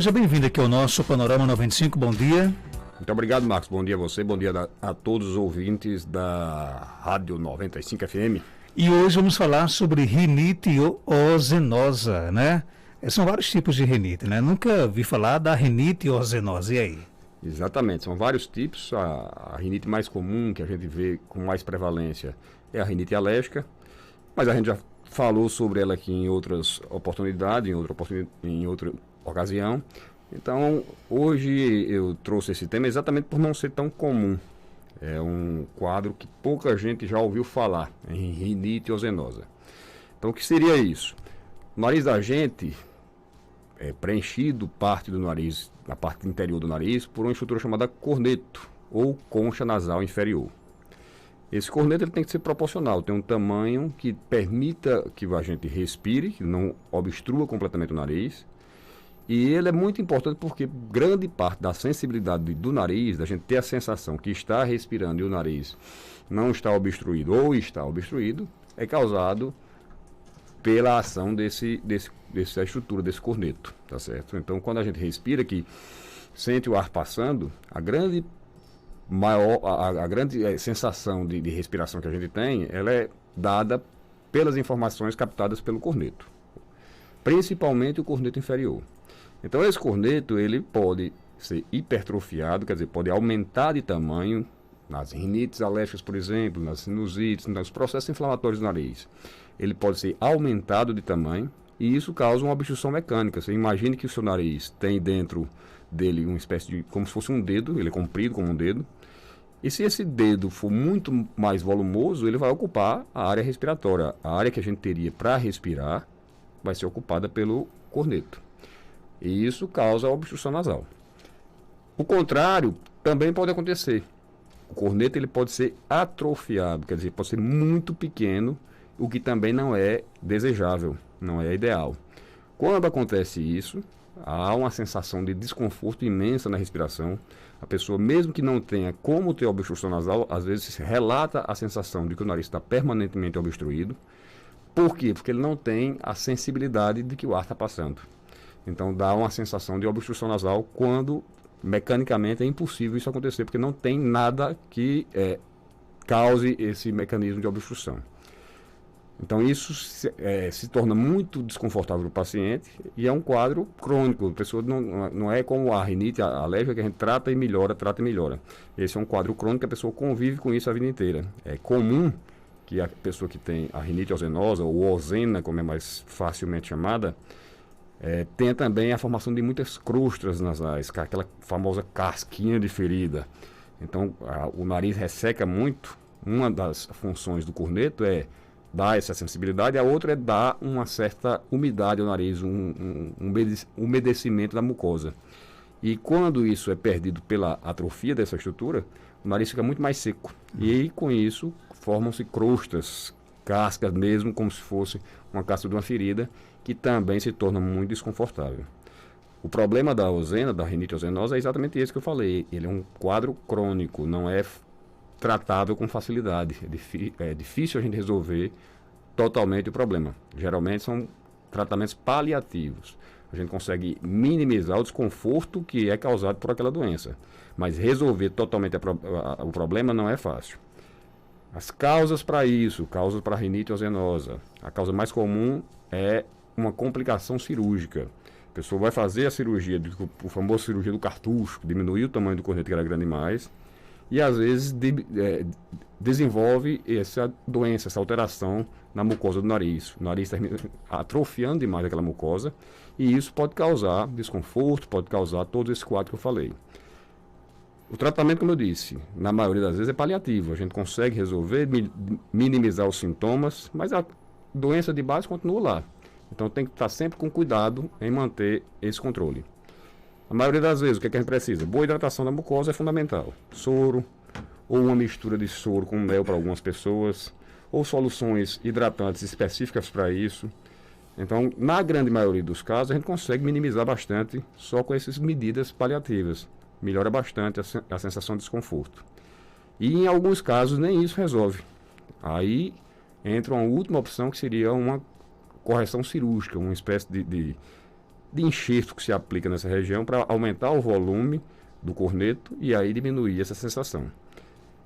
Seja bem-vindo aqui ao nosso Panorama 95, bom dia. Muito obrigado, Marcos. Bom dia a você, bom dia a todos os ouvintes da Rádio 95 FM. E hoje vamos falar sobre rinite oozenosa, né? São vários tipos de rinite, né? Nunca vi falar da rinite oozenosa, e aí? Exatamente, são vários tipos. A rinite mais comum, que a gente vê com mais prevalência, é a rinite alérgica, mas a gente já falou sobre ela aqui em outras oportunidades, em outra ocasião. Então, hoje eu trouxe esse tema exatamente por não ser tão comum. É um quadro que pouca gente já ouviu falar, em rinite oozenosa. Então, o que seria isso? O nariz da gente é preenchido parte do nariz, na parte interior do nariz, por uma estrutura chamada corneto, ou concha nasal inferior. Esse corneto ele tem que ser proporcional, tem um tamanho que permita que a gente respire, que não obstrua completamente o nariz. E ele é muito importante porque grande parte da sensibilidade do nariz, da gente ter a sensação que está respirando e o nariz não está obstruído ou está obstruído, é causado pela ação dessa estrutura, desse corneto, tá certo? Então, quando a gente respira, que sente o ar passando, a grande sensação de respiração que a gente tem, ela é dada pelas informações captadas pelo corneto, principalmente o corneto inferior. Então esse corneto ele pode ser hipertrofiado, quer dizer, pode aumentar de tamanho nas rinites alérgicas, por exemplo, nas sinusites, nos processos inflamatórios do nariz. Ele pode ser aumentado de tamanho e isso causa uma obstrução mecânica. Você imagine que o seu nariz tem dentro dele uma espécie de, como se fosse um dedo, ele é comprido como um dedo. E se esse dedo for muito mais volumoso, ele vai ocupar a área respiratória. A área que a gente teria para respirar vai ser ocupada pelo corneto. E isso causa obstrução nasal. O contrário também pode acontecer. O corneto ele pode ser atrofiado, quer dizer, pode ser muito pequeno, o que também não é desejável, não é ideal. Quando acontece isso, há uma sensação de desconforto imensa na respiração. A pessoa, mesmo que não tenha como ter obstrução nasal, às vezes relata a sensação de que o nariz está permanentemente obstruído. Por quê? Porque ele não tem a sensibilidade de que o ar está passando. Então dá uma sensação de obstrução nasal quando mecanicamente é impossível isso acontecer, porque não tem nada que cause esse mecanismo de obstrução. Então isso se torna muito desconfortável para o paciente e é um quadro crônico. A pessoa não é como a rinite alérgica que a gente trata e melhora. Esse é um quadro crônico que a pessoa convive com isso a vida inteira. É comum que a pessoa que tem a rinite oozenosa, ou ozena, como é mais facilmente chamada, tem também a formação de muitas crostas nasais, aquela famosa casquinha de ferida. Então, o nariz resseca muito. Uma das funções do corneto é dar essa sensibilidade, a outra é dar uma certa umidade ao nariz, um umedecimento da mucosa. E quando isso é perdido pela atrofia dessa estrutura, o nariz fica muito mais seco. E aí, com isso, formam-se crostas, cascas mesmo, como se fosse uma casca de uma ferida, que também se torna muito desconfortável. O problema da ozena, da rinite oozenosa, é exatamente esse que eu falei. Ele é um quadro crônico, não é tratável com facilidade. É difícil a gente resolver totalmente o problema. Geralmente são tratamentos paliativos. A gente consegue minimizar o desconforto que é causado por aquela doença. Mas resolver totalmente o problema não é fácil. As causas para isso, causas para a rinite oozenosa, a causa mais comum é uma complicação cirúrgica. A pessoa vai fazer a cirurgia, a famosa cirurgia do cartucho, diminuir o tamanho do corneto que era grande demais, e às vezes desenvolve essa doença, essa alteração na mucosa do nariz. O nariz termina atrofiando demais aquela mucosa, e isso pode causar desconforto, pode causar todo esse quadro que eu falei. O tratamento, como eu disse, na maioria das vezes é paliativo. A gente consegue resolver, minimizar os sintomas, mas a doença de base continua lá. Então tem que estar sempre com cuidado em manter esse controle. A maioria das vezes, o que a gente precisa? Boa hidratação da mucosa é fundamental. Soro, ou uma mistura de soro com mel para algumas pessoas, ou soluções hidratantes específicas para isso. Então, na grande maioria dos casos, a gente consegue minimizar bastante só com essas medidas paliativas. Melhora bastante a sensação de desconforto. E em alguns casos nem isso resolve. Aí entra uma última opção que seria uma correção cirúrgica, uma espécie de de enxerto que se aplica nessa região para aumentar o volume do corneto e aí diminuir essa sensação.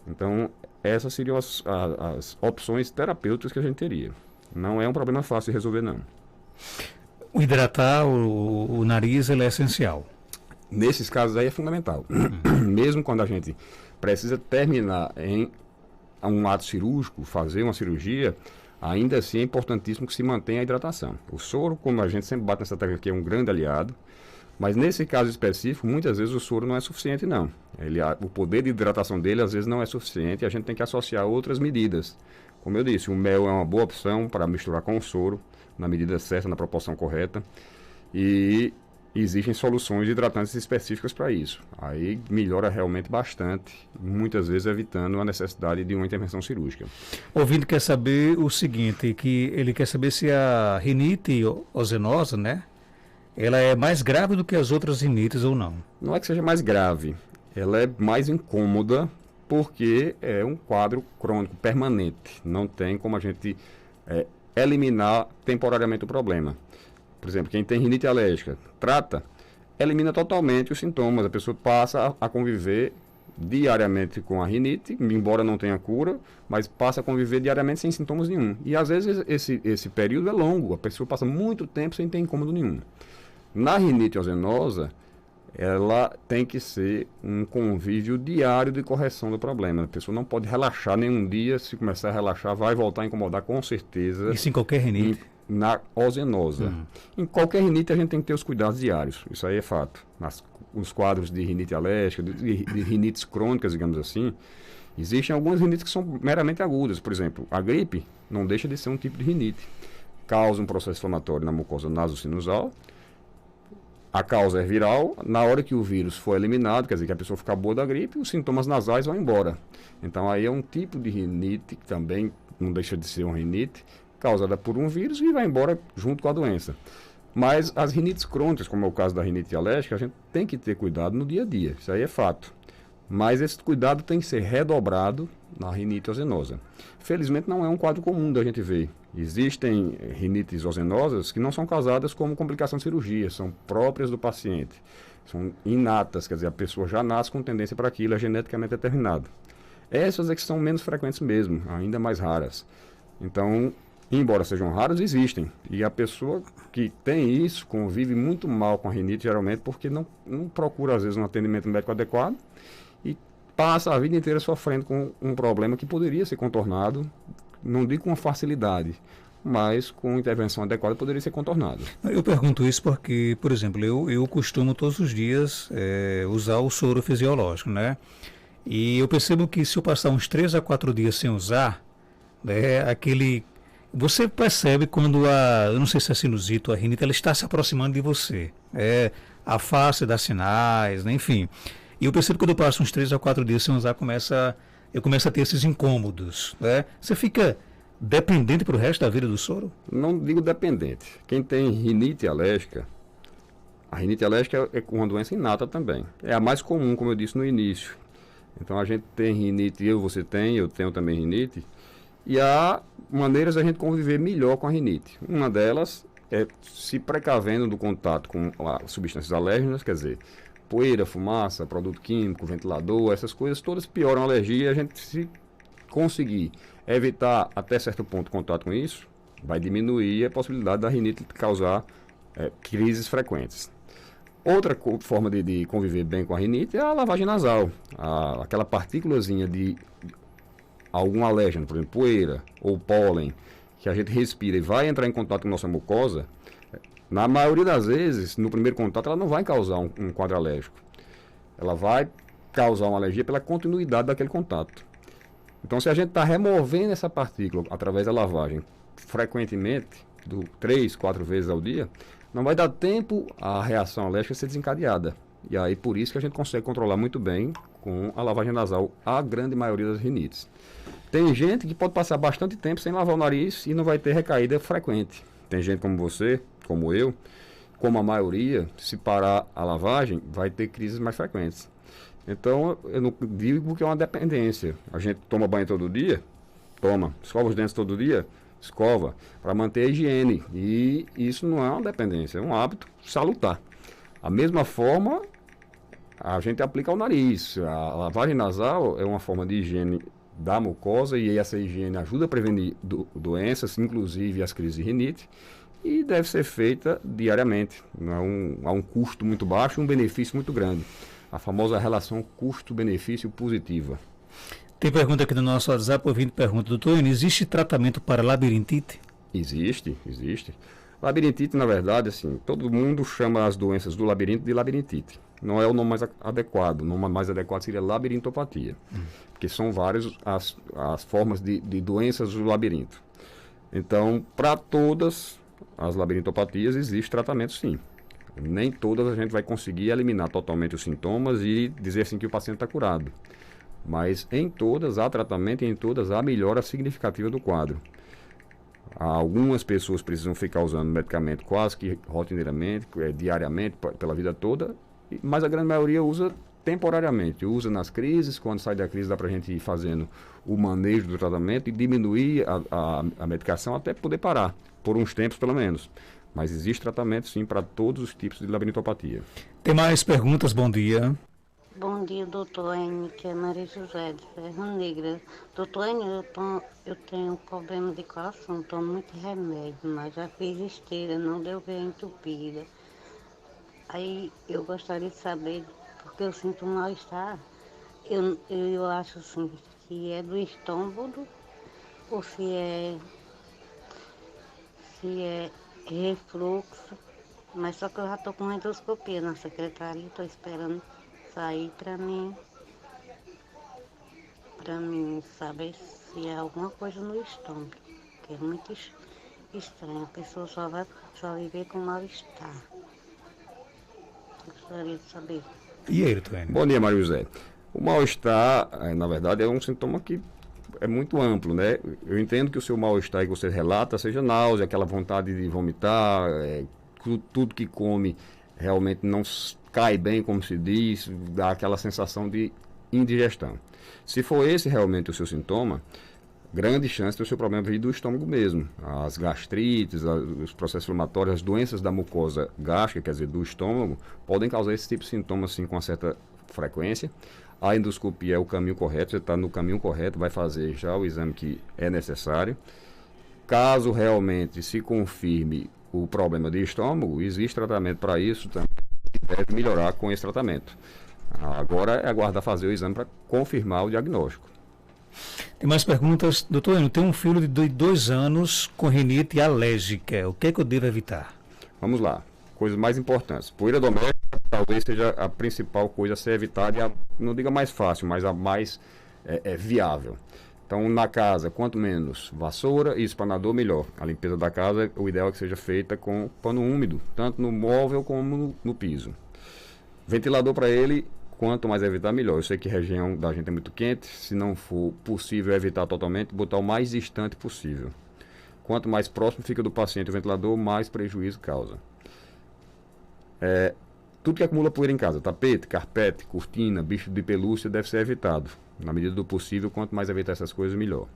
Então, essas seriam as opções terapêuticas que a gente teria. Não é um problema fácil de resolver, não. O hidratar o nariz ele é essencial. Nesses casos aí é fundamental. Mesmo quando a gente precisa terminar em um ato cirúrgico, fazer uma cirurgia, ainda assim é importantíssimo que se mantenha a hidratação. O soro, como a gente sempre bate nessa tecla aqui, é um grande aliado, mas nesse caso específico, muitas vezes o soro não é suficiente, não. O poder de hidratação dele, às vezes, não é suficiente e a gente tem que associar outras medidas. Como eu disse, o mel é uma boa opção para misturar com o soro, na medida certa, na proporção correta. E existem soluções hidratantes específicas para isso. Aí melhora realmente bastante, muitas vezes evitando a necessidade de uma intervenção cirúrgica. O ouvinte quer saber o seguinte, que ele quer saber se a rinite ozenosa, né, ela é mais grave do que as outras rinites ou não? Não é que seja mais grave, ela é mais incômoda porque é um quadro crônico permanente. Não tem como a gente eliminar temporariamente o problema. Por exemplo, quem tem rinite alérgica, trata, elimina totalmente os sintomas. A pessoa passa a conviver diariamente com a rinite, embora não tenha cura, mas passa a conviver diariamente sem sintomas nenhum. E às vezes esse período é longo, a pessoa passa muito tempo sem ter incômodo nenhum. Na rinite ozenosa, ela tem que ser um convívio diário de correção do problema. A pessoa não pode relaxar nenhum dia, se começar a relaxar, vai voltar a incomodar com certeza. Isso em qualquer rinite? Na ozenosa. Em qualquer rinite a gente tem que ter os cuidados diários, isso aí é fato. Os quadros de rinite alérgica, de rinites crônicas, digamos assim, existem algumas rinites que são meramente agudas. Por exemplo, a gripe não deixa de ser um tipo de rinite. Causa um processo inflamatório na mucosa nasosinusal. A causa é viral. Na hora que o vírus for eliminado, quer dizer que a pessoa ficar boa da gripe, os sintomas nasais vão embora. Então aí é um tipo de rinite que também não deixa de ser uma rinite, causada por um vírus e vai embora junto com a doença. Mas as rinites crônicas, como é o caso da rinite alérgica, a gente tem que ter cuidado no dia a dia, isso aí é fato. Mas esse cuidado tem que ser redobrado na rinite ozenosa. Felizmente não é um quadro comum da gente ver. Existem rinites ozenosas que não são causadas como complicação de cirurgia, são próprias do paciente. São inatas, quer dizer, a pessoa já nasce com tendência para aquilo, é geneticamente determinado. Essas é que são menos frequentes mesmo, ainda mais raras. Então, embora sejam raros, existem. E a pessoa que tem isso convive muito mal com a rinite, geralmente, porque não procura, às vezes, um atendimento médico adequado e passa a vida inteira sofrendo com um problema que poderia ser contornado, não digo com facilidade, mas com intervenção adequada poderia ser contornado. Eu pergunto isso porque, por exemplo, eu costumo todos os dias usar o soro fisiológico, né? E eu percebo que se eu passar uns 3 a 4 dias sem usar, você percebe quando eu não sei se a sinusite ou a rinite, ela está se aproximando de você. A face dá sinais, né? Enfim. E eu percebo que quando eu passo uns 3 a 4 dias sem usar, eu começo a ter esses incômodos, né? Você fica dependente para o resto da vida do soro? Não digo dependente. Quem tem rinite alérgica, a rinite alérgica é uma doença inata também. É a mais comum, como eu disse no início. Então a gente tem rinite, eu tenho também rinite, e há maneiras de a gente conviver melhor com a rinite. Uma delas é se precavendo do contato com substâncias alérgenas, quer dizer, poeira, fumaça, produto químico, ventilador, essas coisas todas pioram a alergia. A gente, se conseguir evitar até certo ponto contato com isso, vai diminuir a possibilidade da rinite causar crises frequentes. Outra forma de conviver bem com a rinite é a lavagem nasal. Aquela partículazinha de algum alérgeno, por exemplo, poeira ou pólen, que a gente respira e vai entrar em contato com a nossa mucosa, na maioria das vezes, no primeiro contato, ela não vai causar um quadro alérgico. Ela vai causar uma alergia pela continuidade daquele contato. Então, se a gente está removendo essa partícula através da lavagem frequentemente, 3, 4 vezes ao dia, não vai dar tempo a reação alérgica ser desencadeada. E aí, por isso que a gente consegue controlar muito bem com a lavagem nasal a grande maioria das rinites. Tem gente que pode passar bastante tempo sem lavar o nariz e não vai ter recaída frequente. Tem gente como você, como eu, como a maioria, se parar a lavagem, vai ter crises mais frequentes. Então, eu não digo que é uma dependência. A gente toma banho todo dia, escova os dentes todo dia. escova, para manter a higiene. E isso não é uma dependência, é um hábito salutar. A mesma forma, a gente aplica ao nariz. A lavagem nasal é uma forma de higiene da mucosa e essa higiene ajuda a prevenir doenças, inclusive as crises de rinite, e deve ser feita diariamente. Há um custo muito baixo e um benefício muito grande. A famosa relação custo-benefício positiva. Tem pergunta aqui no nosso WhatsApp, o ouvinte pergunta, doutor, existe tratamento para labirintite? Existe. Labirintite, na verdade, assim, todo mundo chama as doenças do labirinto de labirintite. Não é o nome mais adequado. O nome mais adequado seria labirintopatia. Porque são várias as formas de doenças do labirinto. Então, para todas as labirintopatias existe tratamento, sim. Nem todas a gente vai conseguir eliminar totalmente os sintomas e dizer assim que o paciente está curado. Mas em todas há tratamento e em todas há melhora significativa do quadro. Algumas pessoas precisam ficar usando medicamento quase que rotineiramente, diariamente, pela vida toda, mas a grande maioria usa temporariamente. Usa nas crises, quando sai da crise dá para a gente ir fazendo o manejo do tratamento e diminuir a medicação até poder parar, por uns tempos pelo menos. Mas existe tratamento sim para todos os tipos de labirintopatia. Tem mais perguntas? Bom dia. Bom dia, doutor N, que é Maria José de Ferro Negra. Doutor N, eu tenho problema de coração, tomo muito remédio, mas já fiz esteira, não deu veia entupida. Aí eu gostaria de saber, porque eu sinto um mal-estar, eu acho assim, que é do estômago ou se é refluxo, mas só que eu já estou com endoscopia na secretaria, estou esperando sair para mim saber se é alguma coisa no estômago, que é muito estranho, a pessoa só vai viver com mal-estar. Gostaria de saber. E aí, doutor? Bom dia, Mário José. O mal-estar, na verdade, é um sintoma que é muito amplo, né? Eu entendo que o seu mal-estar que você relata seja náusea, aquela vontade de vomitar, tudo que come realmente não cai bem, como se diz, dá aquela sensação de indigestão. Se for esse realmente o seu sintoma, grande chance do seu problema vir do estômago mesmo. As gastrites, os processos inflamatórios, as doenças da mucosa gástrica, quer dizer, do estômago, podem causar esse tipo de sintoma assim, com uma certa frequência. A endoscopia é o caminho correto, você está no caminho correto, vai fazer já o exame que é necessário. Caso realmente se confirme o problema de estômago, existe tratamento para isso também, que deve melhorar com esse tratamento. Agora é aguardar fazer o exame para confirmar o diagnóstico. Tem mais perguntas? Doutor, eu tenho um filho de 2 anos com rinite alérgica. O que é que eu devo evitar? Vamos lá. Coisas mais importantes. Poeira doméstica talvez seja a principal coisa a ser evitada e não diga mais fácil, mas a mais viável. Então, na casa, quanto menos vassoura e espanador, melhor. A limpeza da casa, o ideal é que seja feita com pano úmido, tanto no móvel como no piso. Ventilador para ele, quanto mais evitar, melhor. Eu sei que a região da gente é muito quente, se não for possível evitar totalmente, botar o mais distante possível. Quanto mais próximo fica do paciente o ventilador, mais prejuízo causa. Tudo que acumula poeira em casa, tapete, carpete, cortina, bicho de pelúcia, deve ser evitado. Na medida do possível, quanto mais evitar essas coisas, melhor.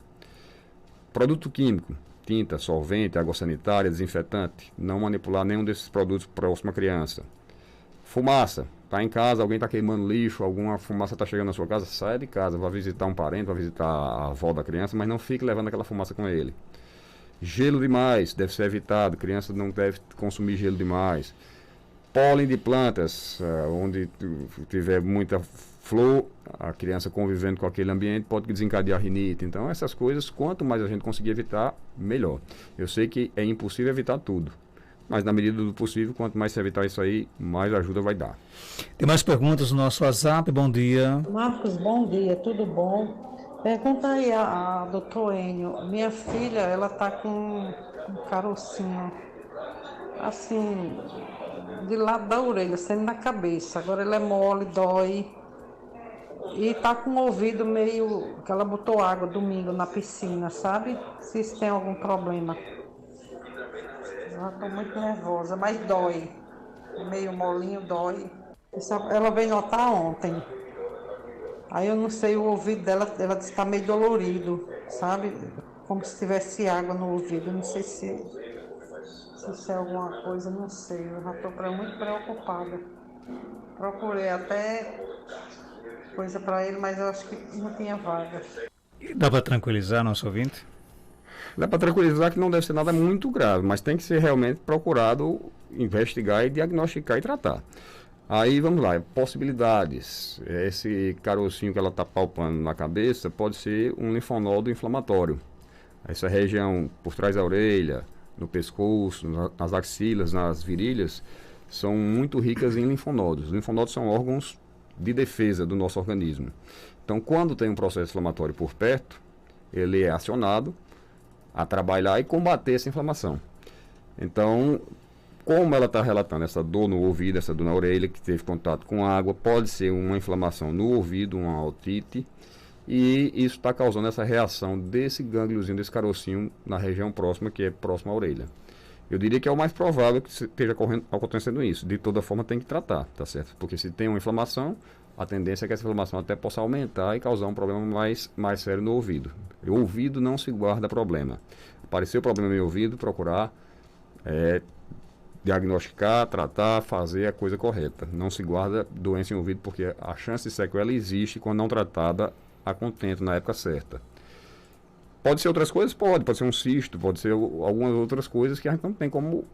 Produto químico, tinta, solvente, água sanitária, desinfetante. Não manipular nenhum desses produtos próximo à criança. Fumaça. Está em casa, alguém está queimando lixo, alguma fumaça está chegando na sua casa, saia de casa, vá visitar um parente, vá visitar a avó da criança, mas não fique levando aquela fumaça com ele. Gelo demais, deve ser evitado, criança não deve consumir gelo demais. Pólen de plantas, onde tiver muita flor, a criança convivendo com aquele ambiente pode desencadear rinite. Então essas coisas, quanto mais a gente conseguir evitar, melhor. Eu sei que é impossível evitar tudo, mas na medida do possível, quanto mais se evitar isso aí, mais ajuda vai dar. Tem mais perguntas no nosso WhatsApp? Bom dia. Marcos, bom dia, tudo bom? Pergunta aí a doutor Enio. Minha filha, ela tá com um carocinho, assim, de lado da orelha, sendo na cabeça. Agora ele é mole, dói. E tá com o ouvido meio... que ela botou água domingo na piscina, sabe? Se isso tem algum problema. Eu tô muito nervosa, mas dói. Meio molinho, dói. Ela veio notar ontem. Aí eu não sei, o ouvido dela, ela disse que tá meio dolorido, sabe? como se tivesse água no ouvido. Não sei se isso é alguma coisa, não sei. Eu já estou muito preocupada. Procurei até coisa para ele, mas eu acho que não tinha vaga. E dá para tranquilizar nosso ouvinte? Dá para tranquilizar que não deve ser nada muito grave, mas tem que ser realmente procurado investigar e diagnosticar e tratar. Aí vamos lá, possibilidades. Esse carocinho que ela está palpando na cabeça pode ser um linfonodo inflamatório. Essa região por trás da orelha, no pescoço, nas axilas, nas virilhas, são muito ricas em linfonodos. Os linfonodos são órgãos de defesa do nosso organismo. Então, quando tem um processo inflamatório por perto, ele é acionado a trabalhar e combater essa inflamação. Então, como ela está relatando essa dor no ouvido, essa dor na orelha, que teve contato com água, pode ser uma inflamação no ouvido, uma otite, e isso está causando essa reação desse gângliozinho, desse carocinho na região próxima, que é próxima à orelha. Eu diria que é o mais provável que esteja acontecendo isso. De toda forma, tem que tratar, tá certo? Porque se tem uma inflamação, a tendência é que essa inflamação até possa aumentar e causar um problema mais sério no ouvido. O ouvido não se guarda problema. Apareceu problema no ouvido, procurar diagnosticar, tratar, fazer a coisa correta. Não se guarda doença em ouvido, porque a chance de sequela existe quando não tratada a contento, na época certa. Pode ser outras coisas? Pode ser um cisto, pode ser algumas outras coisas que a gente não tem como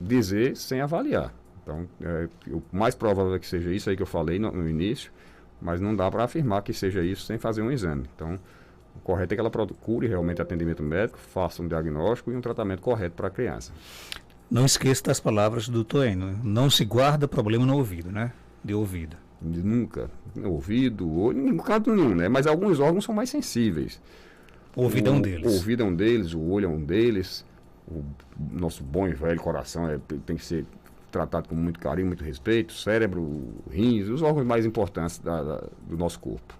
dizer sem avaliar. Então, o mais provável é que seja isso aí que eu falei no início, mas não dá para afirmar que seja isso sem fazer um exame. Então, o correto é que ela procure realmente atendimento médico, faça um diagnóstico e um tratamento correto para a criança. Não esqueça das palavras do Toênio. Não se guarda problema no ouvido, né? De ouvido. Nunca. Ouvido, olho, no caso nenhum, né? Mas alguns órgãos são mais sensíveis. O ouvido é um deles. O ouvido é um deles, o olho é um deles. O nosso bom e velho coração tem que ser tratado com muito carinho, muito respeito. Cérebro, rins, os órgãos mais importantes do nosso corpo.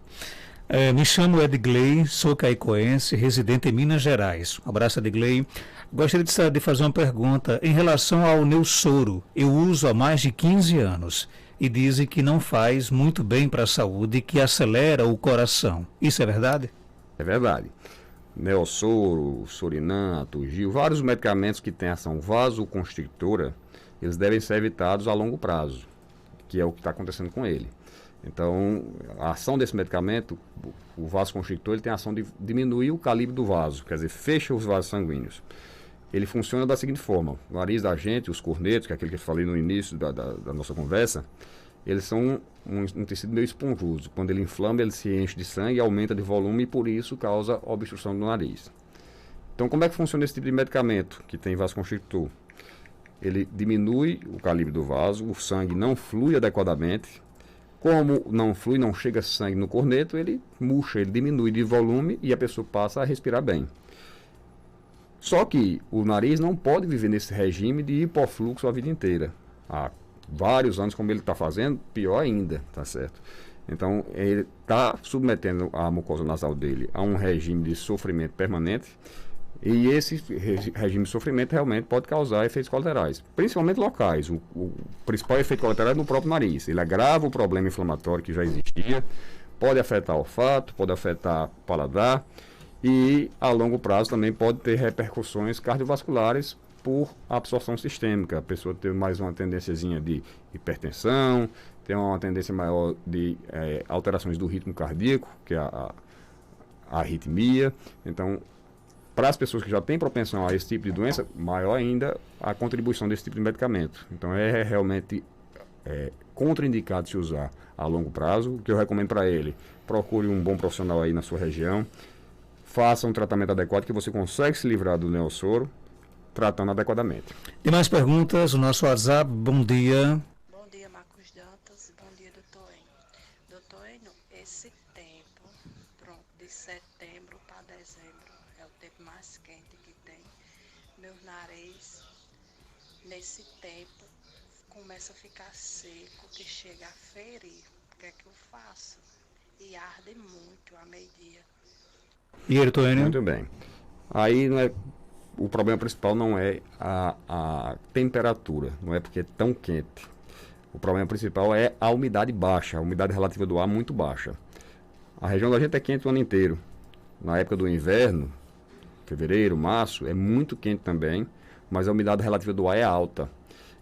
Me chamo Edgley, sou caicoense, residente em Minas Gerais. Um abraço, Edgley. Gostaria de fazer uma pergunta em relação ao Neosoro. Eu uso há mais de 15 anos e dizem que não faz muito bem para a saúde e que acelera o coração. Isso é verdade? É verdade. Neosoro, Sorinam, Atugil, vários medicamentos que têm ação vasoconstritora, eles devem ser evitados a longo prazo, que é o que está acontecendo com ele. Então, a ação desse medicamento, o vasoconstrictor, ele tem a ação de diminuir o calibre do vaso, quer dizer, fecha os vasos sanguíneos. Ele funciona da seguinte forma: o nariz da gente, os cornetos, que é aquele que eu falei no início da nossa conversa, eles são um tecido meio esponjoso. Quando ele inflama, ele se enche de sangue, aumenta de volume e por isso causa obstrução do nariz. Então, como é que funciona esse tipo de medicamento que tem vasoconstrictor? Ele diminui o calibre do vaso, o sangue não flui adequadamente. Como não flui, não chega sangue no corneto, ele murcha, ele diminui de volume e a pessoa passa a respirar bem. Só que o nariz não pode viver nesse regime de hipofluxo a vida inteira. Há vários anos, como ele está fazendo, pior ainda, tá certo? Então, ele está submetendo a mucosa nasal dele a um regime de sofrimento permanente. E esse regime de sofrimento realmente pode causar efeitos colaterais, principalmente locais. O principal efeito colateral é no próprio nariz. Ele agrava o problema inflamatório que já existia, pode afetar o olfato, pode afetar o paladar e, a longo prazo, também pode ter repercussões cardiovasculares por absorção sistêmica. A pessoa tem mais uma tendênciazinha de hipertensão, tem uma tendência maior de alterações do ritmo cardíaco, que é a arritmia. Então, para as pessoas que já têm propensão a esse tipo de doença, maior ainda a contribuição desse tipo de medicamento. Então, é realmente contraindicado se usar a longo prazo. O que eu recomendo para ele: procure um bom profissional aí na sua região, faça um tratamento adequado que você consegue se livrar do Neosoro, tratando adequadamente. Tem mais perguntas? O nosso WhatsApp, bom dia. Bom dia, Marcos Dantas. Bom dia, doutor Enio. Doutor Enio, esse tempo, pronto, de setembro para dezembro, é o tempo mais quente que tem. Meu nariz, nesse tempo, começa a ficar seco, que chega a ferir. O que é que eu faço? E arde muito a meio-dia. E ele, Toênio? Muito bem. Aí o problema principal não é a temperatura, não é porque é tão quente. O problema principal é a umidade baixa, a umidade relativa do ar muito baixa. A região da gente é quente o ano inteiro. Na época do inverno, fevereiro, março, é muito quente também, mas a umidade relativa do ar é alta.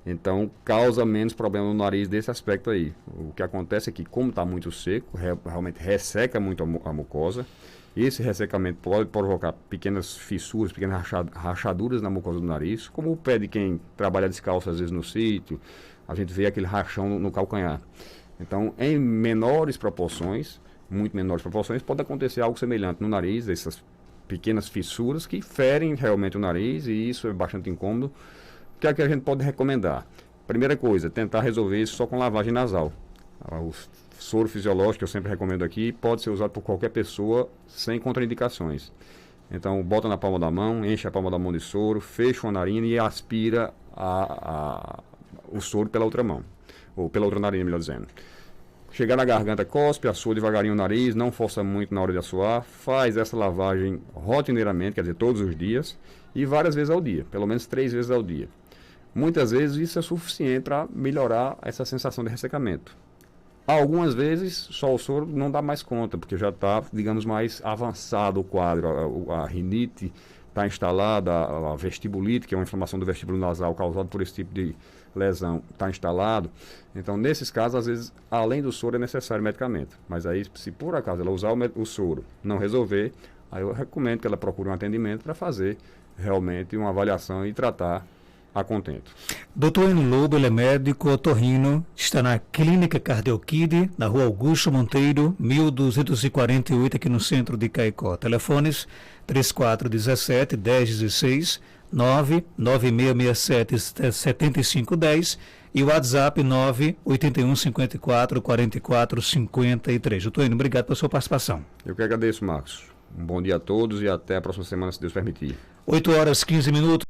Então, causa menos problema no nariz desse aspecto aí. O que acontece é que, como está muito seco, realmente resseca muito a mucosa. Esse ressecamento pode provocar pequenas fissuras, pequenas rachaduras na mucosa do nariz, como o pé de quem trabalha descalço, às vezes, no sítio. A gente vê aquele rachão no calcanhar. Então, em menores proporções, muito menores proporções, pode acontecer algo semelhante no nariz, essas pequenas fissuras que ferem realmente o nariz, e isso é bastante incômodo. O que é que a gente pode recomendar? Primeira coisa, tentar resolver isso só com lavagem nasal. O soro fisiológico, que eu sempre recomendo aqui, pode ser usado por qualquer pessoa sem contraindicações. Então, bota na palma da mão, enche a palma da mão de soro, fecha a narina e aspira o soro pela outra mão, ou pela outra narina, melhor dizendo. Chegar na garganta, cospe, assua devagarinho o nariz, não força muito na hora de assoar, faz essa lavagem rotineiramente, quer dizer, todos os dias, e várias vezes ao dia, pelo menos 3 vezes ao dia. Muitas vezes isso é suficiente para melhorar essa sensação de ressecamento. Algumas vezes só o soro não dá mais conta, porque já está, digamos, mais avançado o quadro, a rinite está instalada, a vestibulite, que é uma inflamação do vestíbulo nasal causada por esse tipo de lesão, está instalado. Então, nesses casos, às vezes, além do soro, é necessário medicamento. Mas aí, se por acaso ela usar o soro, não resolver, aí eu recomendo que ela procure um atendimento para fazer realmente uma avaliação e tratar a contento. Dr. Enio Lobo, ele é médico otorrino, está na Clínica Cardiokid, na Rua Augusto Monteiro, 1248, aqui no centro de Caicó. Telefones 3417-1016, 99667-7510 e o WhatsApp 98154-4453. Dr. Enio, obrigado pela sua participação. Eu que agradeço, Marcos. Um bom dia a todos e até a próxima semana, se Deus permitir. 8 horas 15 minutos.